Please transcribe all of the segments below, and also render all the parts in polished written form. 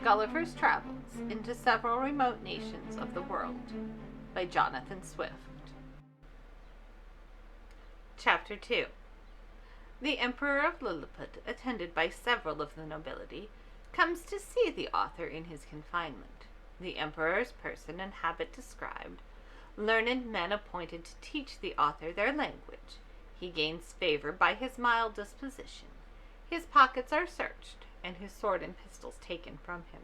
Gulliver's Travels into Several Remote Nations of the World by Jonathan Swift. Chapter 2. The Emperor of Lilliput, attended by several of the nobility, comes to see the author in his confinement. The Emperor's person and habit described, learned men appointed to teach the author their language. He gains favor by his mild disposition. His pockets are searched, and his sword and pistols taken from him.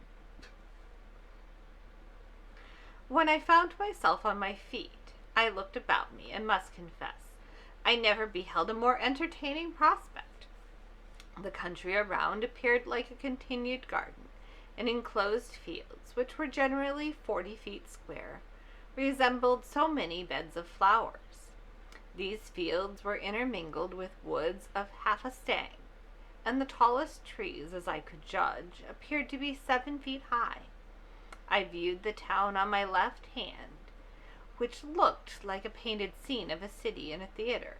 When I found myself on my feet, I looked about me, and must confess, I never beheld a more entertaining prospect. The country around appeared like a continued garden, and enclosed fields, which were generally 40 feet square, resembled so many beds of flowers. These fields were intermingled with woods of half a stang, and the tallest trees, as I could judge, appeared to be 7 feet high. I viewed the town on my left hand, which looked like a painted scene of a city in a theater.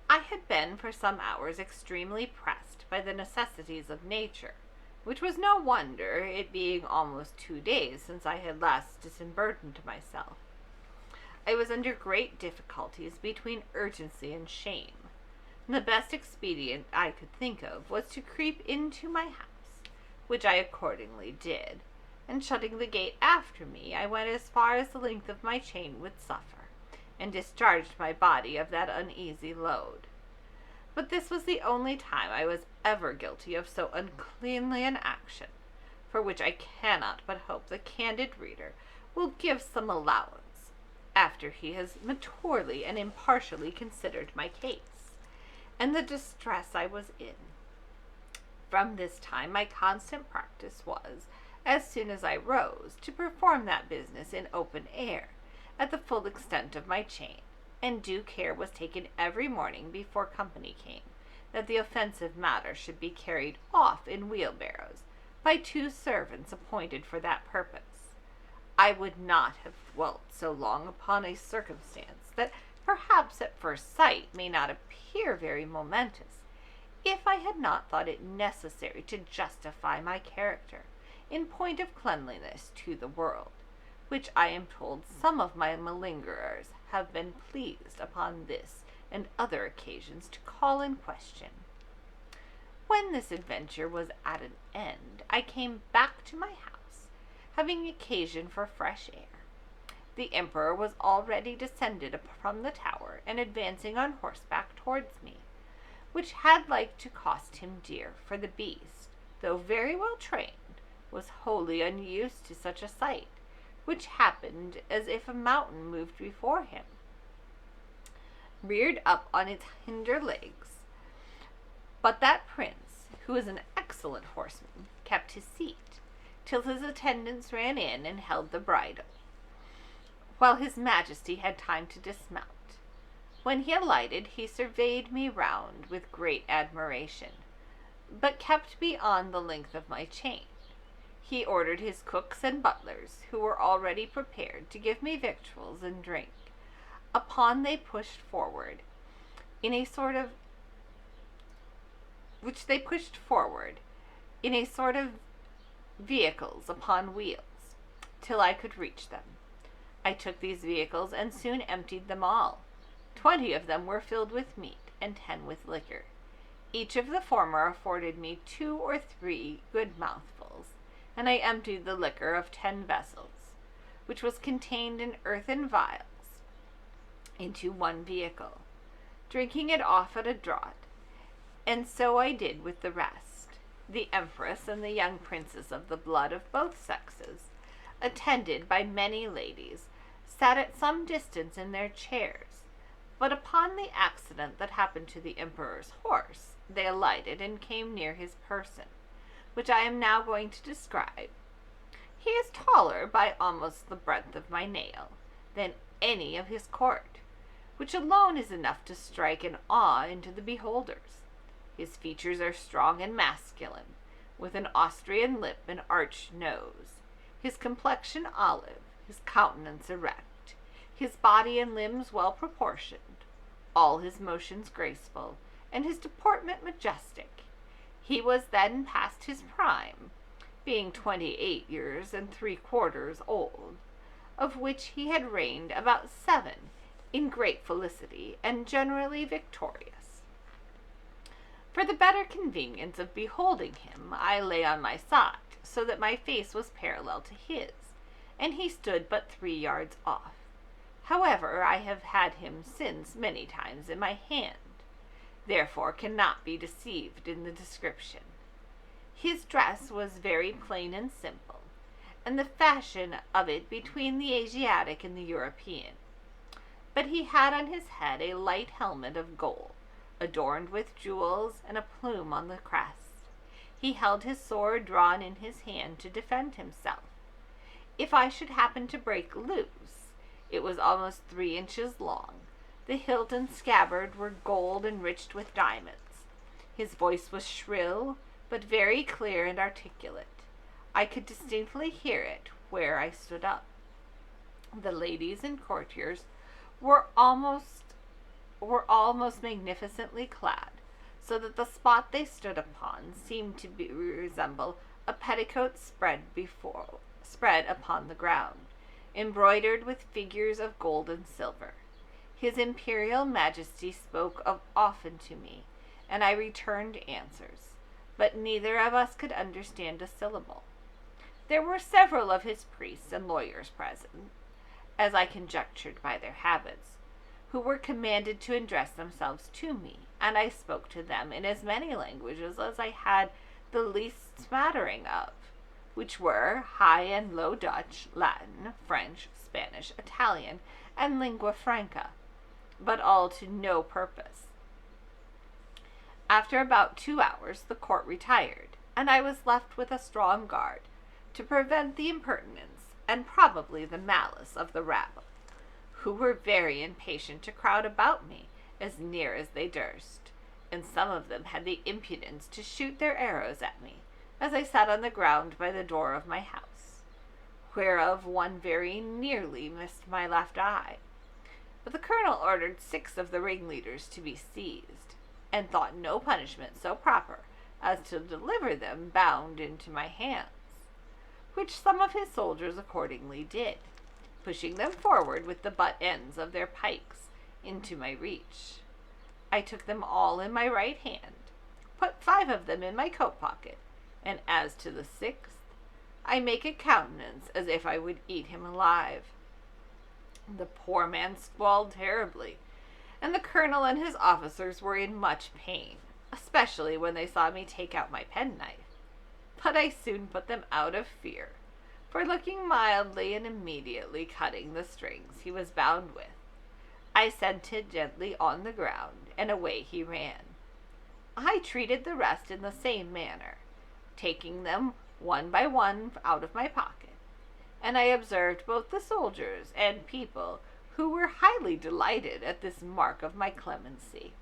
I had been for some hours extremely pressed by the necessities of nature, which was no wonder, it being almost 2 days since I had last disemburdened myself. I was under great difficulties between urgency and shame. The best expedient I could think of was to creep into my house, which I accordingly did, and shutting the gate after me, I went as far as the length of my chain would suffer, and discharged my body of that uneasy load. But this was the only time I was ever guilty of so uncleanly an action, for which I cannot but hope the candid reader will give some allowance, after he has maturely and impartially considered my case, and the distress I was in. From this time my constant practice was, as soon as I rose, to perform that business in open air, at the full extent of my chain, and due care was taken every morning before company came, that the offensive matter should be carried off in wheelbarrows, by 2 servants appointed for that purpose. I would not have dwelt so long upon a circumstance that perhaps at first sight may not appear very momentous, if I had not thought it necessary to justify my character, in point of cleanliness, to the world, which I am told some of my malingerers have been pleased upon this and other occasions to call in question. When this adventure was at an end, I came back to my house, having occasion for fresh air. The Emperor was already descended from the tower, and advancing on horseback towards me, which had like to cost him dear, for the beast, though very well trained, was wholly unused to such a sight, which happened as if a mountain moved before him. Reared up on its hinder legs, but that prince, who was an excellent horseman, kept his seat, till his attendants ran in and held the bridle, while his majesty had time to dismount. When he alighted, he surveyed me round with great admiration, but kept beyond the length of my chain. He ordered his cooks and butlers, who were already prepared, to give me victuals and drink. Upon they pushed forward, in a sort of vehicles upon wheels, till I could reach them. I took these vehicles and soon emptied them all. 20 of them were filled with meat, and 10 with liquor. Each of the former afforded me 2 or 3 good mouthfuls, and I emptied the liquor of 10 vessels, which was contained in earthen vials, into one vehicle, drinking it off at a draught, and so I did with the rest. The Empress and the young princes of the blood of both sexes, attended by many ladies, sat at some distance in their chairs, but upon the accident that happened to the Emperor's horse, they alighted and came near his person, which I am now going to describe. He is taller by almost the breadth of my nail than any of his court, which alone is enough to strike an awe into the beholders. His features are strong and masculine, with an Austrian lip and arched nose, his complexion olive, his countenance erect, his body and limbs well proportioned, all his motions graceful, and his deportment majestic. He was then past his prime, being 28 years and 3/4 old, of which he had reigned about 7 in great felicity and generally victorious. For the better convenience of beholding him, I lay on my side, so that my face was parallel to his, and he stood but 3 yards off. However, I have had him since many times in my hand, therefore cannot be deceived in the description. His dress was very plain and simple, and the fashion of it between the Asiatic and the European. But he had on his head a light helmet of gold, adorned with jewels and a plume on the crest. He held his sword drawn in his hand to defend himself. If I should happen to break loose, it was almost 3 inches long. The hilt and scabbard were gold enriched with diamonds. His voice was shrill, but very clear and articulate. I could distinctly hear it where I stood up. The ladies and courtiers were almost magnificently clad, so that the spot they stood upon seemed to resemble a petticoat spread upon the ground, embroidered with figures of gold and silver. His Imperial Majesty spoke often to me, and I returned answers, but neither of us could understand a syllable. There were several of his priests and lawyers present, as I conjectured by their habits, who were commanded to address themselves to me, and I spoke to them in as many languages as I had the least smattering of, which were High and Low Dutch, Latin, French, Spanish, Italian, and lingua franca, but all to no purpose. After about 2 hours the court retired, and I was left with a strong guard, to prevent the impertinence and probably the malice of the rabble, who were very impatient to crowd about me as near as they durst, and some of them had the impudence to shoot their arrows at me, as I sat on the ground by the door of my house, whereof one very nearly missed my left eye. But the colonel ordered 6 of the ringleaders to be seized, and thought no punishment so proper as to deliver them bound into my hands, which some of his soldiers accordingly did, pushing them forward with the butt ends of their pikes into my reach. I took them all in my right hand, put 5 of them in my coat pocket, and as to the 6th, I make a countenance as if I would eat him alive. The poor man squalled terribly, and the colonel and his officers were in much pain, especially when they saw me take out my penknife. But I soon put them out of fear, for looking mildly and immediately cutting the strings he was bound with, I set him gently on the ground, and away he ran. I treated the rest in the same manner, taking them one by one out of my pocket, and I observed both the soldiers and people who were highly delighted at this mark of my clemency,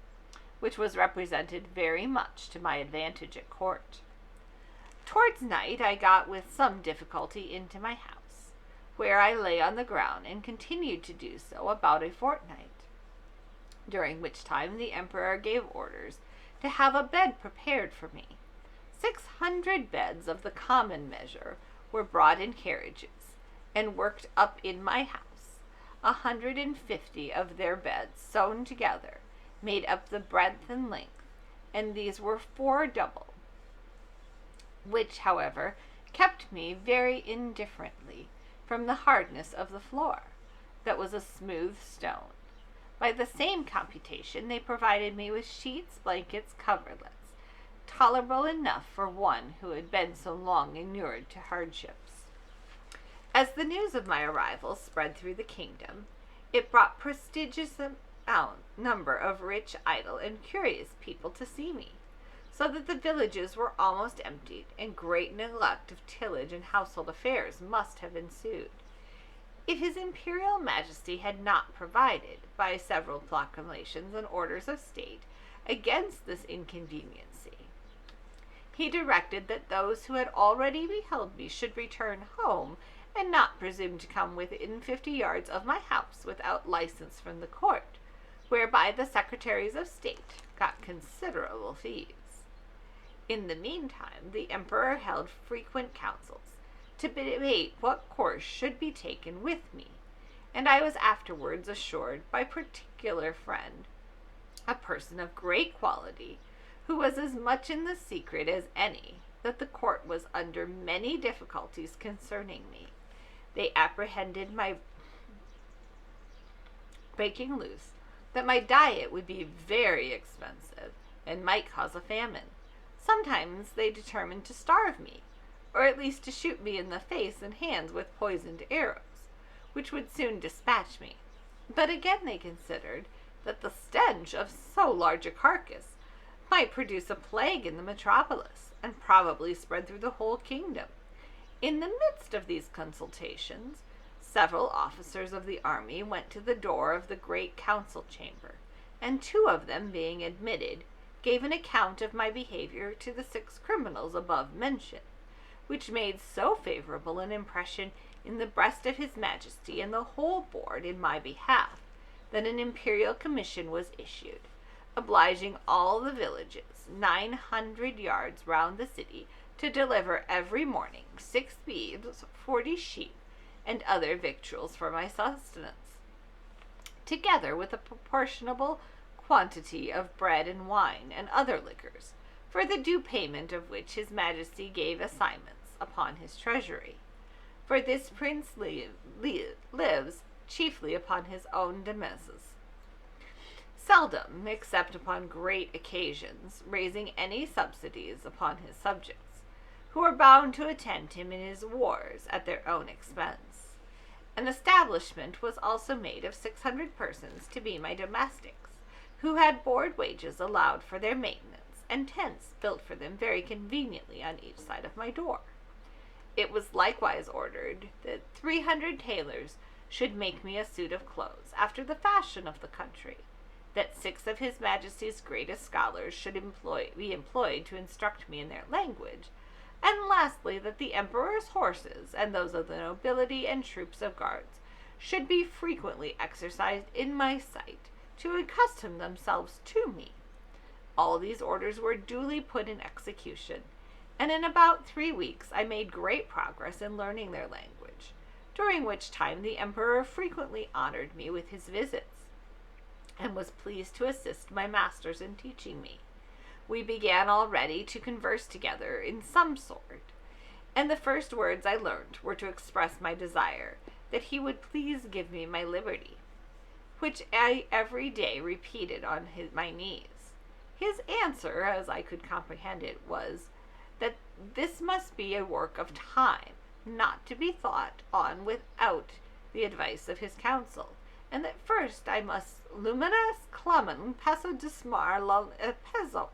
which was represented very much to my advantage at court. Towards night I got with some difficulty into my house, where I lay on the ground and continued to do so about a fortnight, during which time the emperor gave orders to have a bed prepared for me. 600 beds of the common measure were brought in carriages, and worked up in my house. 150 of their beds sewn together made up the breadth and length, and these were 4 double, which, however, kept me very indifferently from the hardness of the floor, that was a smooth stone. By the same computation they provided me with sheets, blankets, coverlets, tolerable enough for one who had been so long inured to hardships. As the news of my arrival spread through the kingdom, it brought prodigious number of rich, idle, and curious people to see me, so that the villages were almost emptied, and great neglect of tillage and household affairs must have ensued, if his Imperial Majesty had not provided, by several proclamations and orders of state, against this inconveniency. He directed that those who had already beheld me should return home, and not presume to come within 50 yards of my house without license from the court, whereby the secretaries of state got considerable fees. In the meantime, the emperor held frequent councils to debate what course should be taken with me, and I was afterwards assured by particular friend, a person of great quality, who was as much in the secret as any, that the court was under many difficulties concerning me. They apprehended my breaking loose, that my diet would be very expensive, and might cause a famine. Sometimes they determined to starve me, or at least to shoot me in the face and hands with poisoned arrows, which would soon dispatch me. But again they considered that the stench of so large a carcass might produce a plague in the metropolis, and probably spread through the whole kingdom. In the midst of these consultations, several officers of the army went to the door of the great council chamber, and 2 of them, being admitted, gave an account of my behavior to the 6 criminals above mentioned, which made so favorable an impression in the breast of his Majesty and the whole board in my behalf, that an imperial commission was issued, obliging all the villages 900 yards round the city to deliver every morning 6 beeves, 40 sheep, and other victuals for my sustenance, together with a proportionable quantity of bread and wine and other liquors, for the due payment of which his Majesty gave assignments upon his treasury. For this prince lives chiefly upon his own demesnes, seldom, except upon great occasions, raising any subsidies upon his subjects, who are bound to attend him in his wars at their own expense. An establishment was also made of 600 persons to be my domestics, who had board wages allowed for their maintenance, and tents built for them very conveniently on each side of my door. It was likewise ordered that 300 tailors should make me a suit of clothes after the fashion of the country, that 6 of his Majesty's greatest scholars should be employed to instruct me in their language, and lastly that the emperor's horses and those of the nobility and troops of guards should be frequently exercised in my sight, to accustom themselves to me. All these orders were duly put in execution, and in about 3 weeks I made great progress in learning their language, during which time the emperor frequently honored me with his visits, and was pleased to assist my masters in teaching me. We began already to converse together in some sort, and the first words I learned were to express my desire that he would please give me my liberty, which I every day repeated on my knees. His answer, as I could comprehend it, was that this must be a work of time, not to be thought on without the advice of his council, and that first I must luminus clamen passo dismar la peso,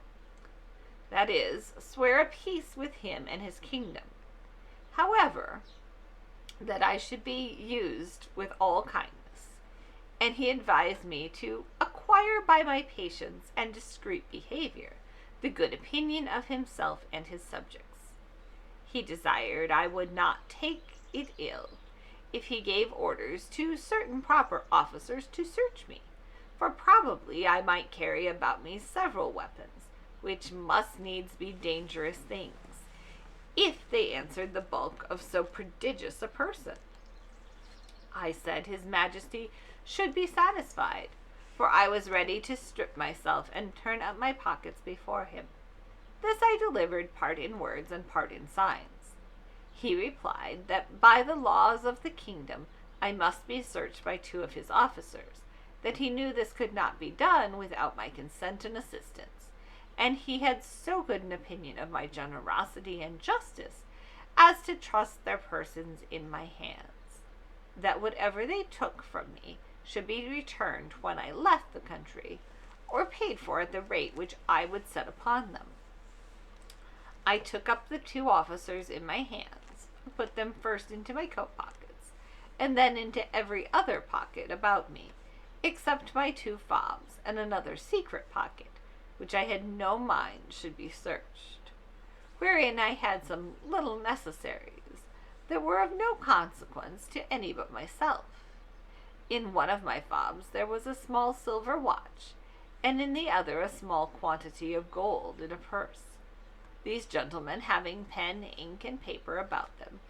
that is, swear a peace with him and his kingdom. However, that I should be used with all kindness, and he advised me to acquire by my patience and discreet behavior the good opinion of himself and his subjects. He desired I would not take it ill if he gave orders to certain proper officers to search me, for probably I might carry about me several weapons, which must needs be dangerous things, if they answered the bulk of so prodigious a person. I said his Majesty should be satisfied, for I was ready to strip myself and turn up my pockets before him. This I delivered part in words and part in signs. He replied that by the laws of the kingdom I must be searched by 2 of his officers, that he knew this could not be done without my consent and assistance, and he had so good an opinion of my generosity and justice as to trust their persons in my hands, that whatever they took from me should be returned when I left the country, or paid for at the rate which I would set upon them. I took up the 2 officers in my hands, and put them first into my coat pockets, and then into every other pocket about me, except my 2 fobs and another secret pocket, which I had no mind should be searched, wherein I had some little necessaries that were of no consequence to any but myself. In one of my fobs there was a small silver watch, and in the other a small quantity of gold in a purse. These gentlemen, having pen, ink, and paper about them,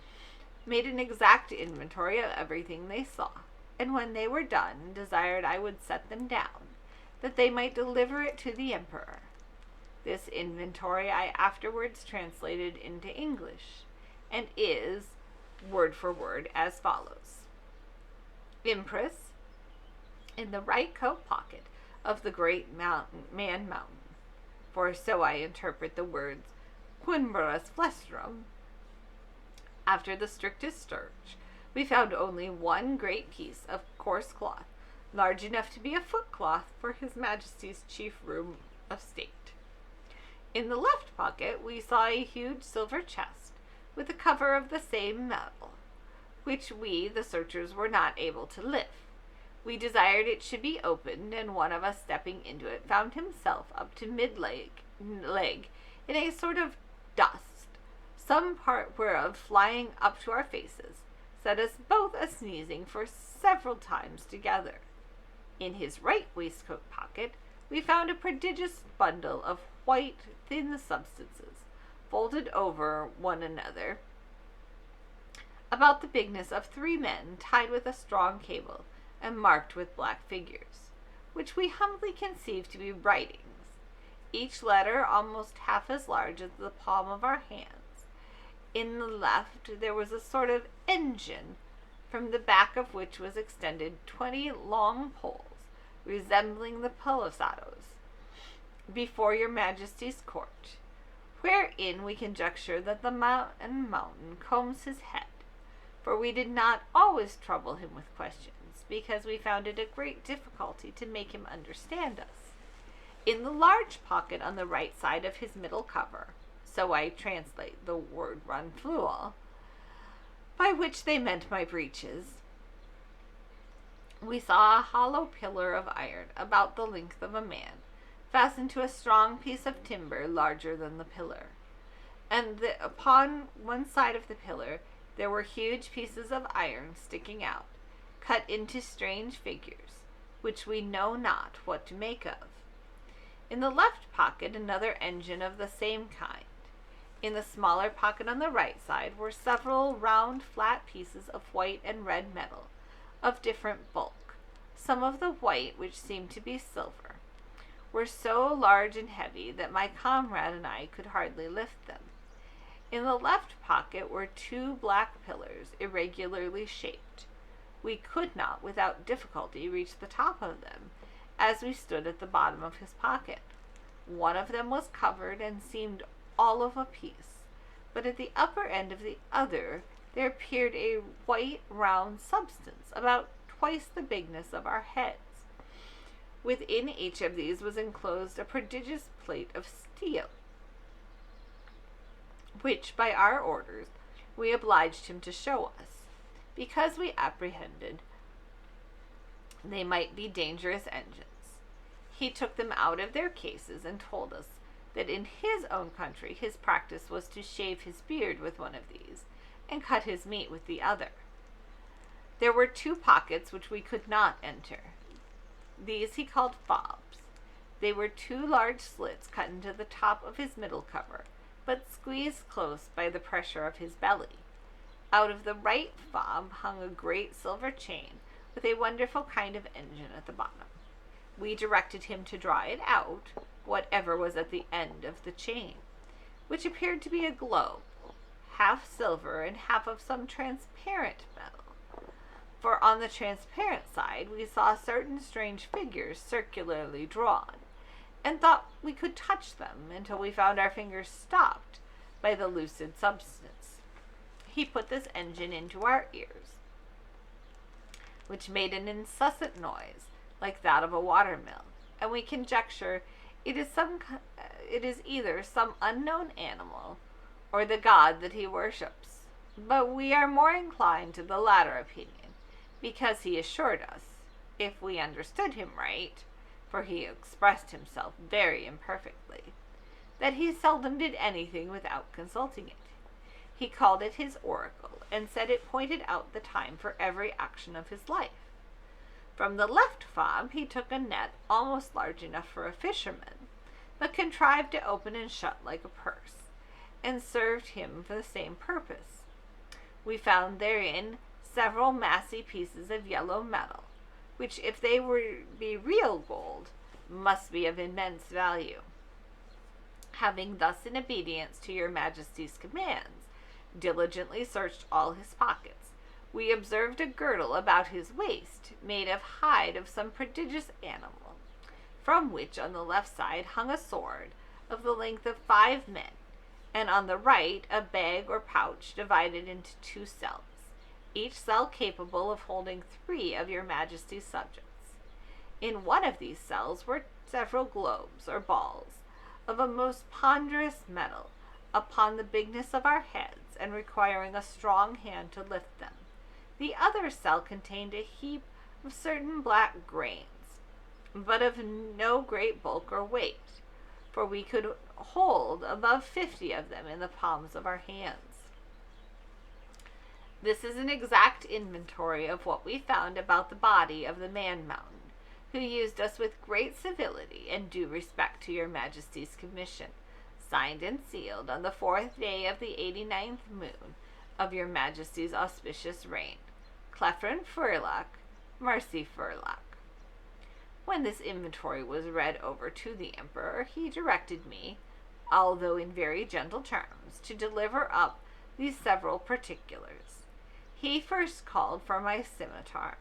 made an exact inventory of everything they saw, and when they were done, desired I would set them down, that they might deliver it to the emperor. This inventory I afterwards translated into English, and is, word for word, as follows. Impress, in the right coat pocket of the great man mountain, for so I interpret the words quimberas flestrum. After the strictest search, we found only one great piece of coarse cloth, large enough to be a footcloth for His Majesty's chief room of state. In the left pocket we saw a huge silver chest with a cover of the same metal, which we, the searchers, were not able to lift. We desired it should be opened, and one of us stepping into it found himself up to mid-leg in a sort of dust, some part whereof flying up to our faces, set us both a-sneezing for several times together. In his right waistcoat pocket we found a prodigious bundle of white, thin substances, folded over one another, about the bigness of 3 men, tied with a strong cable, and marked with black figures, which we humbly conceived to be writings, each letter almost half as large as the palm of our hands. In the left there was a sort of engine, from the back of which was extended 20 long poles, resembling the palisados, before your Majesty's court, wherein we conjecture that the mountain combs his head, for we did not always trouble him with questions, because we found it a great difficulty to make him understand us. In the large pocket on the right side of his middle cover, so I translate the word ranflual, by which they meant my breeches, we saw a hollow pillar of iron about the length of a man, fastened to a strong piece of timber larger than the pillar, and upon one side of the pillar there were huge pieces of iron sticking out, cut into strange figures, which we know not what to make of. In the left pocket another engine of the same kind. In the smaller pocket on the right side were several round flat pieces of white and red metal, of different bulk. Some of the white, which seemed to be silver, were so large and heavy that my comrade and I could hardly lift them. In the left pocket were 2 black pillars, irregularly shaped. We could not, without difficulty, reach the top of them, as we stood at the bottom of his pocket. One of them was covered and seemed all of a piece, but at the upper end of the other there appeared a white round substance, about twice the bigness of our heads. Within each of these was enclosed a prodigious plate of steel, which, by our orders, we obliged him to show us, because we apprehended they might be dangerous engines. He took them out of their cases and told us that in his own country his practice was to shave his beard with one of these, and cut his meat with the other. There were 2 pockets which we could not enter. These he called fobs. They were 2 large slits cut into the top of his middle cover, but squeezed close by the pressure of his belly. Out of the right fob hung a great silver chain with a wonderful kind of engine at the bottom. We directed him to draw it out, whatever was at the end of the chain, which appeared to be a globe, half silver and half of some transparent metal. For on the transparent side we saw certain strange figures circularly drawn, and thought we could touch them until we found our fingers stopped by the lucid substance. He put this engine into our ears, which made an incessant noise like that of a watermill, and we conjecture it is either some unknown animal or the god that he worships. But we are more inclined to the latter opinion, because he assured us, if we understood him right, for he expressed himself very imperfectly, that he seldom did anything without consulting it. He called it his oracle, and said it pointed out the time for every action of his life. From the left fob he took a net almost large enough for a fisherman, but contrived to open and shut like a purse, and served him for the same purpose. We found therein several massy pieces of yellow metal, which, if they be real gold, must be of immense value. Having thus, in obedience to your Majesty's commands, diligently searched all his pockets, we observed a girdle about his waist, made of hide of some prodigious animal, from which on the left side hung a sword of the length of 5 men, and on the right a bag or pouch divided into 2 cells, each cell capable of holding 3 of your Majesty's subjects. In one of these cells were several globes or balls of a most ponderous metal, upon the bigness of our heads, and requiring a strong hand to lift them. The other cell contained a heap of certain black grains, but of no great bulk or weight, for we could hold above 50 of them in the palms of our hands. This is an exact inventory of what we found about the body of the man-mountain, who used us with great civility and due respect to your Majesty's commission, signed and sealed on the 4th day of the 89th moon of your Majesty's auspicious reign. Clefren Furlock, Mercy Furlock. When this inventory was read over to the Emperor, he directed me, although in very gentle terms, to deliver up these several particulars. He first called for my scimitar,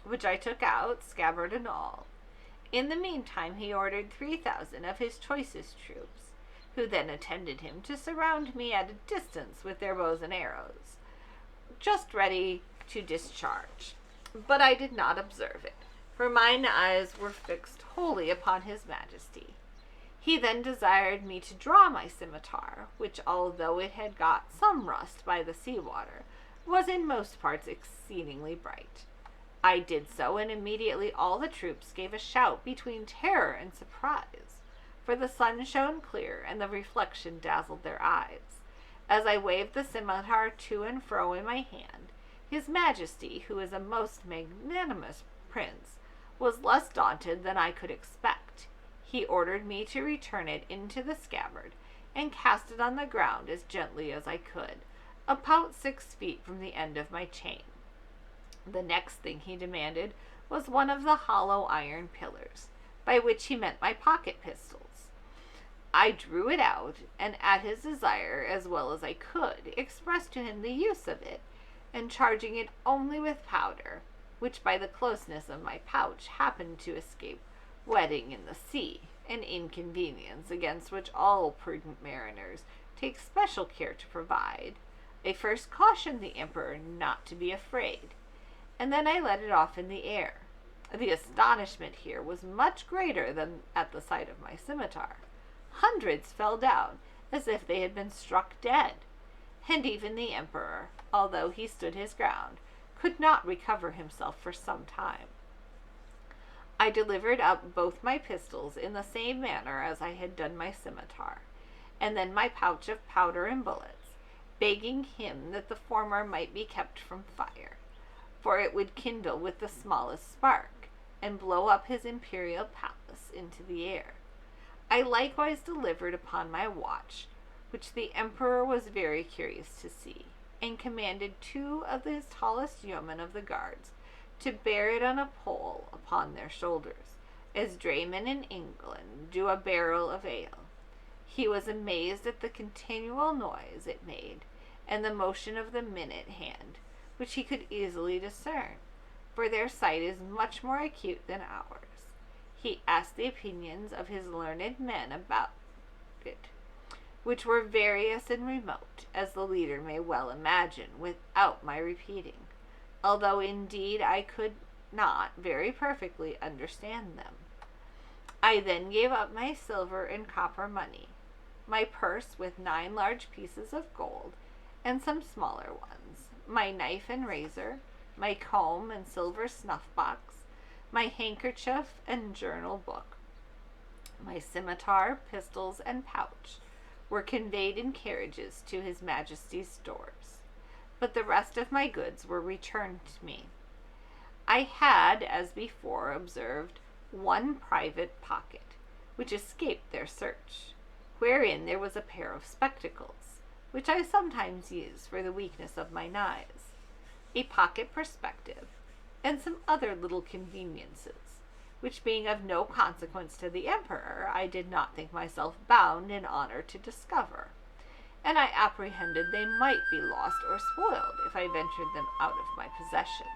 which I took out, scabbard and all. In the meantime he ordered 3,000 of his choicest troops, who then attended him, to surround me at a distance with their bows and arrows, just ready to discharge. But I did not observe it, for mine eyes were fixed wholly upon his Majesty. He then desired me to draw my scimitar, which, although it had got some rust by the sea-water, was in most parts exceedingly bright. I did so, and immediately all the troops gave a shout between terror and surprise, for the sun shone clear, and the reflection dazzled their eyes. As I waved the scimitar to and fro in my hand, his Majesty, who is a most magnanimous prince, was less daunted than I could expect. He ordered me to return it into the scabbard, and cast it on the ground as gently as I could, about 6 feet from the end of my chain. The next thing he demanded was one of the hollow iron pillars, by which he meant my pocket pistols. I drew it out, and at his desire, as well as I could, expressed to him the use of it, and charging it only with powder, which by the closeness of my pouch happened to escape wetting in the sea, an inconvenience against which all prudent mariners take special care to provide, I first cautioned the Emperor not to be afraid, and then I let it off in the air. The astonishment here was much greater than at the sight of my scimitar. Hundreds fell down as if they had been struck dead, and even the Emperor, although he stood his ground, could not recover himself for some time. I delivered up both my pistols in the same manner as I had done my scimitar, and then my pouch of powder and bullets, begging him that the former might be kept from fire, for it would kindle with the smallest spark, and blow up his imperial palace into the air. I likewise delivered upon my watch, which the Emperor was very curious to see, and commanded 2 of his tallest yeomen of the guards to bear it on a pole upon their shoulders, as draymen in England do a barrel of ale. He was amazed at the continual noise it made, and the motion of the minute hand, which he could easily discern, for their sight is much more acute than ours. He asked the opinions of his learned men about it, which were various and remote, as the leader may well imagine, without my repeating, although indeed I could not very perfectly understand them. I then gave up my silver and copper money, my purse with 9 large pieces of gold, and some smaller ones, my knife and razor, my comb and silver snuff-box, my handkerchief and journal book. My scimitar, pistols, and pouch were conveyed in carriages to his Majesty's stores, but the rest of my goods were returned to me. I had, as before, observed 1 private pocket, which escaped their search, wherein there was a pair of spectacles, which I sometimes use for the weakness of mine eyes, a pocket perspective, and some other little conveniences, which being of no consequence to the emperor, I did not think myself bound in honor to discover, and I apprehended they might be lost or spoiled if I ventured them out of my possession.